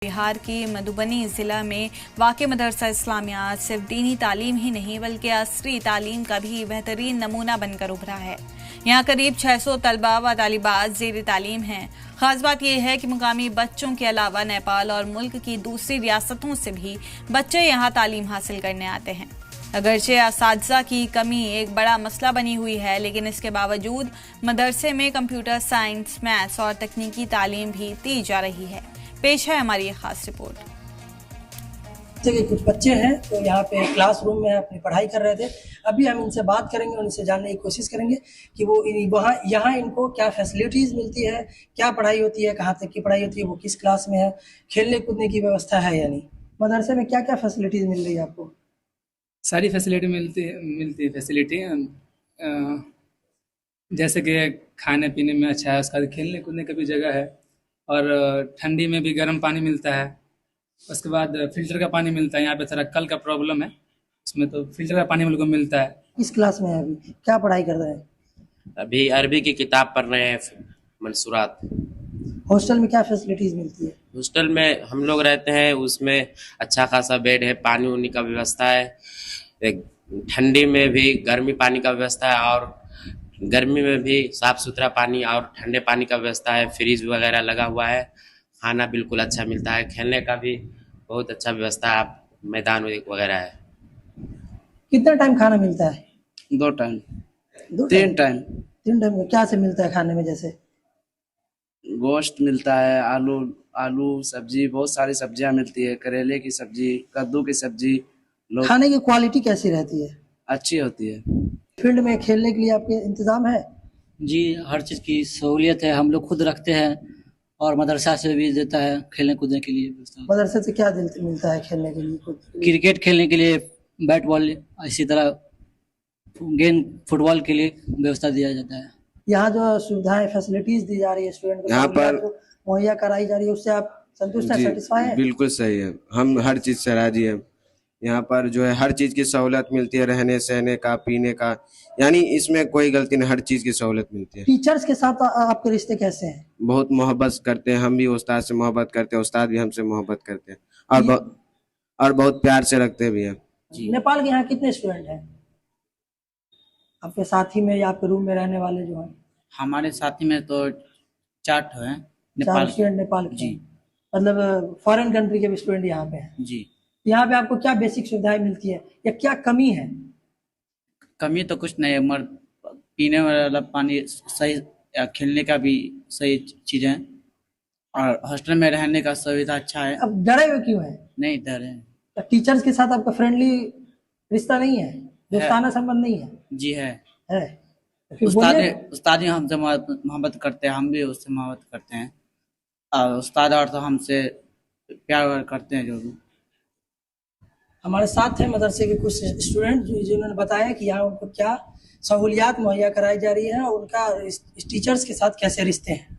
बिहार की मधुबनी जिला में वाक़ मदरसा इस्लामिया सिर्फ दीनी तालीम ही नहीं बल्कि असरी तालीम का भी बेहतरीन नमूना बनकर उभरा है। यहाँ करीब 600 तलबा व तालिबात ज़ेर तालीम हैं। खास बात यह है कि मुकामी बच्चों के अलावा नेपाल और मुल्क की दूसरी रियासतों से भी बच्चे यहाँ तालीम हासिल करने आते हैं। अगरचे असातिज़ा की कमी एक बड़ा मसला बनी हुई है, लेकिन इसके बावजूद मदरसे में कंप्यूटर साइंस, मैथ्स और तकनीकी तालीम भी दी जा रही है। पेश है हमारी ये खास रिपोर्ट। जैसे कुछ बच्चे हैं तो यहाँ पे क्लासरूम में अपनी पढ़ाई कर रहे थे। अभी हम इनसे बात करेंगे, उनसे जानने की कोशिश करेंगे कि वो वहाँ यहाँ इनको क्या फैसिलिटीज़ मिलती है, क्या पढ़ाई होती है, कहाँ तक की पढ़ाई होती है, वो किस क्लास में है, खेलने कूदने की व्यवस्था है या नहीं, मदरसे में क्या क्या फैसिलिटीज़ मिल रही है आपको? सारी फैसिलिटी मिलती है फैसिलिटी जैसे कि खाने पीने में अच्छा है, उसका खेलने कूदने की भी जगह है और ठंडी में भी गर्म पानी मिलता है। उसके बाद फिल्टर का पानी मिलता है। यहाँ पे थोड़ा कल का प्रॉब्लम है, उसमें तो फिल्टर का पानी हम लोग को मिलता है। किस क्लास में है, अभी क्या पढ़ाई कर रहे हैं? अभी अरबी की किताब पढ़ रहे हैं, मंसूरात। हॉस्टल में क्या फैसिलिटीज़ मिलती है? हॉस्टल में हम लोग रहते हैं, उसमें अच्छा खासा बेड है, पानी उनी का व्यवस्था है, एक ठंडी में भी गर्मी पानी का व्यवस्था है और गर्मी में भी साफ सुथरा पानी और ठंडे पानी का व्यवस्था है। फ्रिज वगैरह लगा हुआ है, खाना बिल्कुल अच्छा मिलता है, खेलने का भी बहुत अच्छा व्यवस्था है, मैदान वगैरह है। कितना टाइम खाना मिलता है? 2 टाइम, 3 टाइम। 3 टाइम में क्या से मिलता है खाने में? जैसे गोश्त मिलता है, आलू सब्जी, बहुत सारी सब्जियां मिलती है, करेले की सब्जी, कद्दू की सब्जी। खाने की क्वालिटी कैसी रहती है? अच्छी होती है। फील्ड में खेलने के लिए आपके इंतजाम है? जी, हर चीज़ की सहूलियत है, हम लोग खुद रखते हैं और मदरसा से भी देता है खेलने कूदने के लिए व्यवस्था। मदरसे से क्या मिलता है खेलने के लिए? क्रिकेट खेलने के लिए बैट बॉल, इसी तरह गेंद फुटबॉल के लिए व्यवस्था दिया जाता है। यहाँ जो सुविधाएं फैसिलिटीज दी जा रही है स्टूडेंट को, यहाँ पर मुहैया कराई जा रही है, उससे आप संतुष्ट हैं, सेटिस्फाई हैं? बिल्कुल सही है, हम हर चीज़ से राजी हैं। यहाँ पर जो है हर चीज़ की सहूलत मिलती है, रहने सहने का, पीने का, यानी इसमें कोई गलती नहीं, हर चीज़ की सहूलत मिलती है। टीचर्स के साथ आपके रिश्ते कैसे हैं? बहुत मोहब्बत करते हैं, हम भी उस्ताद से मोहब्बत करते हैं, उस्ताद भी हमसे मोहब्बत करते हैं और बहुत प्यार से रखते भी हैं। नेपाल के यहाँ कितने स्टूडेंट हैं आपके साथी में या आपके रूम में रहने वाले जो हैं? हमारे साथी में तो 4 ठो हैं 4 स्टूडेंट नेपाल के जी। मतलब फॉरेन कंट्री के भी स्टूडेंट यहाँ पे हैं? जी। यहाँ पे आपको क्या बेसिक सुविधाएं मिलती है या क्या कमी है? कमी तो कुछ नहीं है, मगर पीने वाला पानी सही या खेलने का भी सही चीज़ें, और हॉस्टल में रहने का सुविधा अच्छा है। अब डरे हुए क्यों है? नहीं डर है। तो टीचर्स के साथ आपका फ्रेंडली रिश्ता नहीं है, दोस्ताना संबंध नहीं है? जी है। तो फिर बोलिए। उस्ताद ही हमसे मोहब्बत करते हैं, हम भी उससे मोहब्बत करते हैं और उस्ताद और तो हमसे प्यार करते हैं। जो भी हमारे साथ हैं मदरसे के कुछ स्टूडेंट जिन्होंने बताया कि यहाँ उनको क्या सहूलियात मुहैया कराई जा रही है और उनका इस टीचर्स के साथ कैसे रिश्ते हैं।